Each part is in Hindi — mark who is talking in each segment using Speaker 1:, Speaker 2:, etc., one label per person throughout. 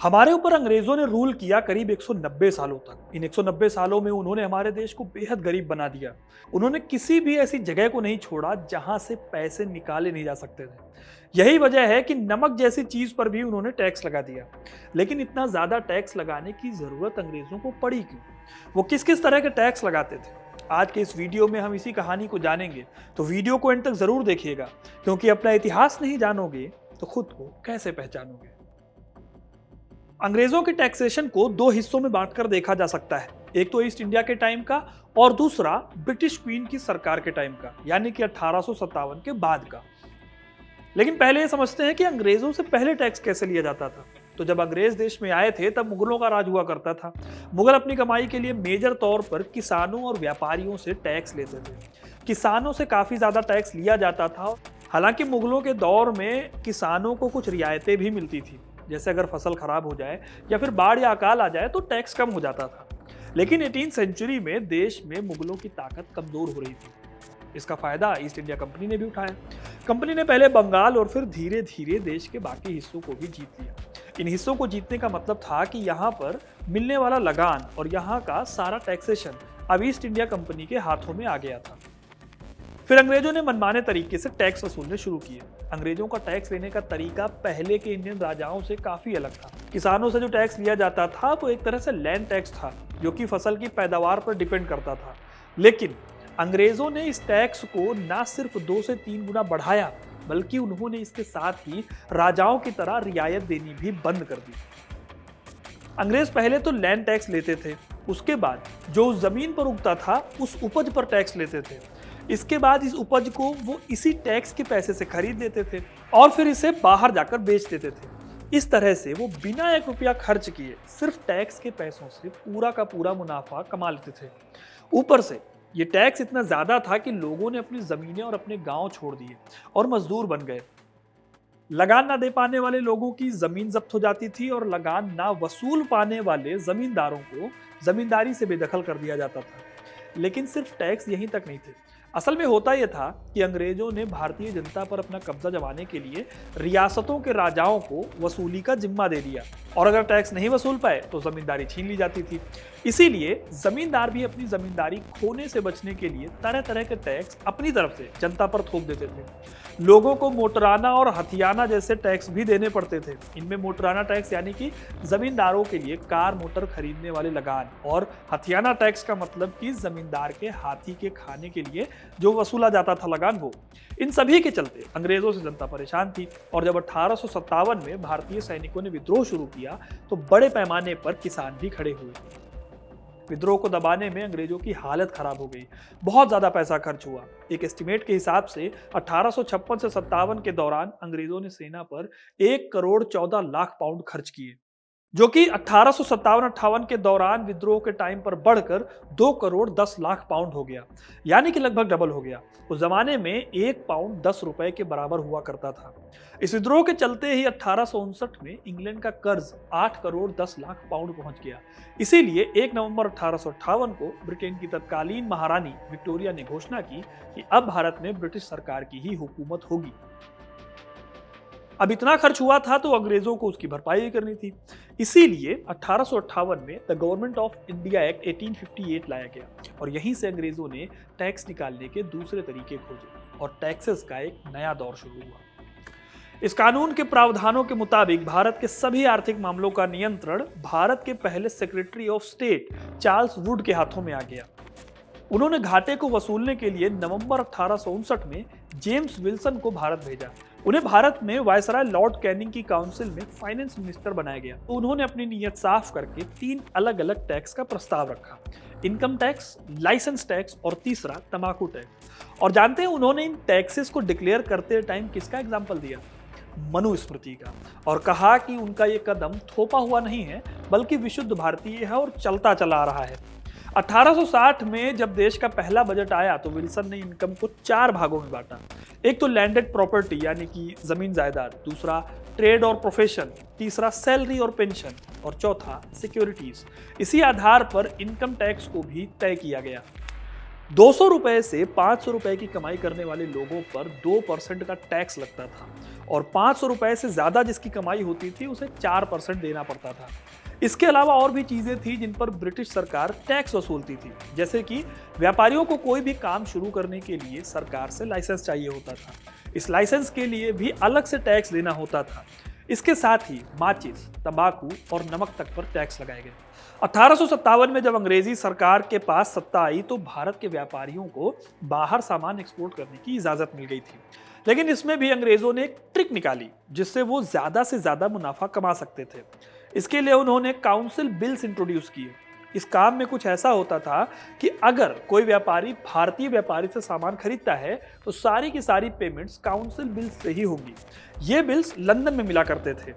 Speaker 1: हमारे ऊपर अंग्रेजों ने रूल किया करीब 190 सालों तक। इन 190 सालों में उन्होंने हमारे देश को बेहद गरीब बना दिया। उन्होंने किसी भी ऐसी जगह को नहीं छोड़ा जहां से पैसे निकाले नहीं जा सकते थे। यही वजह है कि नमक जैसी चीज पर भी उन्होंने टैक्स लगा दिया। लेकिन इतना ज्यादा टैक्स लगाने की जरूरत अंग्रेजों को पड़ी क्यों? वो किस किस तरह के टैक्स लगाते थे? आज के इस वीडियो में हम इसी कहानी को जानेंगे, तो वीडियो को एंड तक जरूर देखिएगा, क्योंकि अपना इतिहास नहीं जानोगे तो खुद को कैसे पहचानोगे। अंग्रेजों के टैक्सेशन को दो हिस्सों में बांटकर देखा जा सकता है। एक तो ईस्ट इंडिया के टाइम का और दूसरा ब्रिटिश क्वीन की सरकार के टाइम का, यानी कि 1857 के बाद का। लेकिन पहले ये समझते हैं कि अंग्रेजों से पहले टैक्स कैसे लिया जाता था। तो जब अंग्रेज देश में आए थे तब मुगलों का राज हुआ करता था। मुगल अपनी कमाई के लिए मेजर तौर पर किसानों और व्यापारियों से टैक्स लेते थे। किसानों से काफी ज्यादा टैक्स लिया जाता था। हालांकि मुगलों के दौर में किसानों को कुछ रियायतें भी मिलती थी, जैसे अगर फसल खराब हो जाए या फिर बाढ़ या अकाल आ जाए तो टैक्स कम हो जाता था। लेकिन 18वीं सेंचुरी में देश में मुगलों की ताकत कमजोर हो रही थी। इसका फायदा ईस्ट इंडिया कंपनी ने भी उठाया। कंपनी ने पहले बंगाल और फिर धीरे धीरे देश के बाकी हिस्सों को भी जीत लिया। इन हिस्सों को जीतने का मतलब था कि यहाँ पर मिलने वाला लगान और यहाँ का सारा टैक्सेशन अब ईस्ट इंडिया कंपनी के हाथों में आ गया था। फिर अंग्रेजों ने मनमाने तरीके से टैक्स वसूलने शुरू किए। अंग्रेजों का टैक्स लेने का तरीका पहले के इंडियन राजाओं से काफी अलग था। किसानों से जो टैक्स लिया जाता था वो एक तरह से लैंड टैक्स था, जो कि फसल की पैदावार पर डिपेंड करता था। लेकिन अंग्रेजों ने इस टैक्स को ना सिर्फ 2 से 3 गुना बढ़ाया, बल्कि उन्होंने इसके साथ ही राजाओं की तरह रियायत देनी भी बंद कर दी। अंग्रेज पहले तो लैंड टैक्स लेते थे, उसके बाद जो उस जमीन पर उगता था उस उपज पर टैक्स लेते थे। इसके बाद इस उपज को वो इसी टैक्स के पैसे से खरीद लेते थे और फिर इसे बाहर जाकर बेच देते थे। इस तरह से वो बिना 1 रुपया खर्च किए सिर्फ टैक्स के पैसों से पूरा का पूरा मुनाफा कमा लेते थे। ऊपर से ये टैक्स इतना ज्यादा था कि लोगों ने अपनी जमीनें और अपने गांव छोड़ दिए और मजदूर बन गए। लगान ना दे पाने वाले लोगों की जमीन जब्त हो जाती थी और लगान ना वसूल पाने वाले जमींदारों को जमींदारी से बेदखल कर दिया जाता था। लेकिन सिर्फ टैक्स यहीं तक नहीं थे। असल में होता यह था कि अंग्रेजों ने भारतीय जनता पर अपना कब्जा जमाने के लिए रियासतों के राजाओं को वसूली का जिम्मा दे दिया, और अगर टैक्स नहीं वसूल पाए तो जमींदारी छीन ली जाती थी। इसीलिए जमींदार भी अपनी जमींदारी खोने से बचने के लिए तरह तरह के टैक्स अपनी तरफ से जनता पर थोप देते थे। लोगों को मोटराना और हथियाना जैसे टैक्स भी देने पड़ते थे। इनमें मोटराना टैक्स यानी कि जमींदारों के लिए कार मोटर खरीदने वाले लगान, और हथियाना टैक्स का मतलब कि जमींदार के हाथी के खाने के लिए जो वसूला जाता था लगान वो। इन सभी के चलते अंग्रेजों से जनता परेशान थी, और जब 1857 में भारतीय सैनिकों ने विद्रोह शुरू किया तो बड़े पैमाने पर किसान भी खड़े हुए। विद्रोह को दबाने में अंग्रेजों की हालत खराब हो गई। बहुत ज्यादा पैसा खर्च हुआ। एक एस्टिमेट के हिसाब से 1856 से 57 के दौरान अंग्रेजों ने सेना पर 1 करोड़ 14 लाख पाउंड खर्च किए, जो कि 1857-58 के दौरान विद्रोह के टाइम पर बढ़कर 2 करोड़ 10 लाख पाउंड हो गया, यानी कि लगभग डबल हो गया। उस जमाने में 1 पाउंड 10 रुपए के बराबर हुआ करता था। इस विद्रोह के चलते ही 1859 में इंग्लैंड का कर्ज 8 करोड़ 10 लाख पाउंड पहुंच गया। इसीलिए 1 नवंबर 1858 को ब्रिटेन की तत्कालीन महारानी विक्टोरिया ने घोषणा की कि अब भारत में ब्रिटिश सरकार की ही हुकूमत होगी। अब इतना खर्च हुआ था तो अंग्रेजों को उसकी भरपाई करनी थी। इसीलिए 1858 में the government of India act 1858 लाया गया, और यहीं से अंग्रेजों ने टैक्स निकालने के दूसरे तरीके खोजे और टैक्सेस का एक नया दौर शुरू हुआ। इस कानून के प्रावधानों के मुताबिक भारत के सभी आर्थिक मामलों का नियंत्रण भारत के पहले secretary of state Charles Wood के हाथों में आ गया। उन्होंने घाटे को वसूलने के लिए नवंबर 1859 में जेम्स विल्सन को भारत भेजा। उन्हें भारत में वायसराय लॉर्ड कैनिंग की काउंसिल में फाइनेंस मिनिस्टर बनाया गया। तो उन्होंने अपनी नीयत साफ करके 3 अलग अलग टैक्स का प्रस्ताव रखा: इनकम टैक्स, लाइसेंस टैक्स और तीसरा तंबाकू टैक्स। और जानते हैं उन्होंने इन टैक्सेस को डिक्लेयर करते टाइम किसका एग्जाम्पल दिया? मनुस्मृति का, और कहा कि उनका ये कदम थोपा हुआ नहीं है बल्कि विशुद्ध भारतीय है और चलता चला आ रहा है। 1860 में जब देश का पहला बजट आया तो विल्सन ने इनकम को 4 भागों में बांटा। एक तो लैंडेड प्रॉपर्टी यानी कि जमीन जायदाद, दूसरा ट्रेड और प्रोफेशन, तीसरा सैलरी और पेंशन, और चौथा सिक्योरिटीज। इसी आधार पर इनकम टैक्स को भी तय किया गया। 200 रुपए से 500 रुपए की कमाई करने वाले लोगों पर 2% का टैक्स लगता था, और 500 रुपए से ज्यादा जिसकी कमाई होती थी उसे 4% देना पड़ता था। इसके अलावा और भी चीजें थी जिन पर ब्रिटिश सरकार टैक्स वसूलती थी, जैसे कि व्यापारियों को कोई भी काम शुरू करने के लिए सरकार से लाइसेंस चाहिए होता था। इस लाइसेंस के लिए भी अलग से टैक्स देना होता था। इसके साथ ही माचिस, तंबाकू और नमक तक पर टैक्स लगाए गए। 1857 में जब अंग्रेजी सरकार के पास सत्ता आई तो भारत के व्यापारियों को बाहर सामान एक्सपोर्ट करने की इजाजत मिल गई थी। लेकिन इसमें भी अंग्रेजों ने एक ट्रिक निकाली जिससे वो ज्यादा से ज्यादा मुनाफा कमा सकते थे। इसके लिए उन्होंने काउंसिल बिल्स इंट्रोड्यूस किए। इस काम में कुछ ऐसा होता था कि अगर कोई व्यापारी भारतीय व्यापारी से सामान खरीदता है तो सारी की सारी पेमेंट्स काउंसिल बिल्स से ही होंगी। ये बिल्स लंदन में मिला करते थे।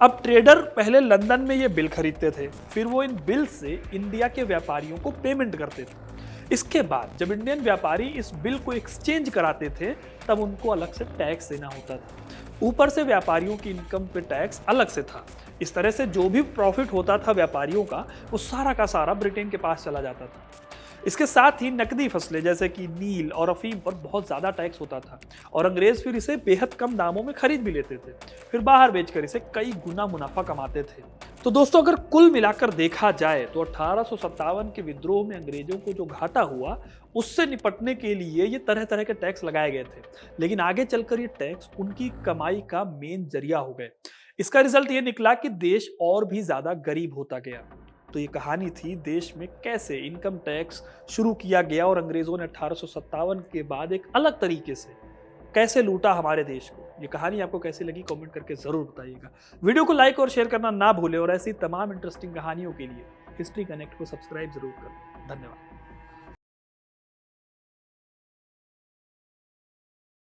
Speaker 1: अब ट्रेडर पहले लंदन में ये बिल खरीदते थे, फिर वो इन बिल्स से इंडिया के व्यापारियों को पेमेंट करते थे। इसके बाद जब इंडियन व्यापारी इस बिल को एक्सचेंज कराते थे तब उनको अलग से टैक्स देना होता था। ऊपर से व्यापारियों की इनकम पे टैक्स अलग से था। इस तरह से जो भी प्रॉफिट होता था व्यापारियों का वो सारा का सारा ब्रिटेन के पास चला जाता था। इसके साथ ही नकदी फसलें जैसे कि नील और अफीम पर बहुत ज्यादा टैक्स होता था और अंग्रेज फिर इसे बेहद कम दामों में खरीद भी लेते थे, फिर बाहर बेचकर इसे कई गुना मुनाफा कमाते थे। तो दोस्तों अगर कुल मिलाकर देखा जाए तो 1857 के विद्रोह में अंग्रेजों को जो घाटा हुआ उससे निपटने के लिए ये तरह तरह के टैक्स लगाए गए थे, लेकिन आगे चलकर ये टैक्स उनकी कमाई का मेन जरिया हो गए। इसका रिजल्ट ये निकला कि देश और भी ज्यादा गरीब होता गया। तो ये कहानी थी देश में कैसे इनकम टैक्स शुरू किया गया और अंग्रेजों ने 1857 के बाद एक अलग तरीके से कैसे लूटा हमारे देश को। ये कहानी आपको कैसी लगी कमेंट करके जरूर बताइएगा। वीडियो को लाइक और शेयर करना ना भूलें और ऐसी तमाम इंटरेस्टिंग कहानियों के लिए हिस्ट्री कनेक्ट को सब्सक्राइब जरूर करें। धन्यवाद।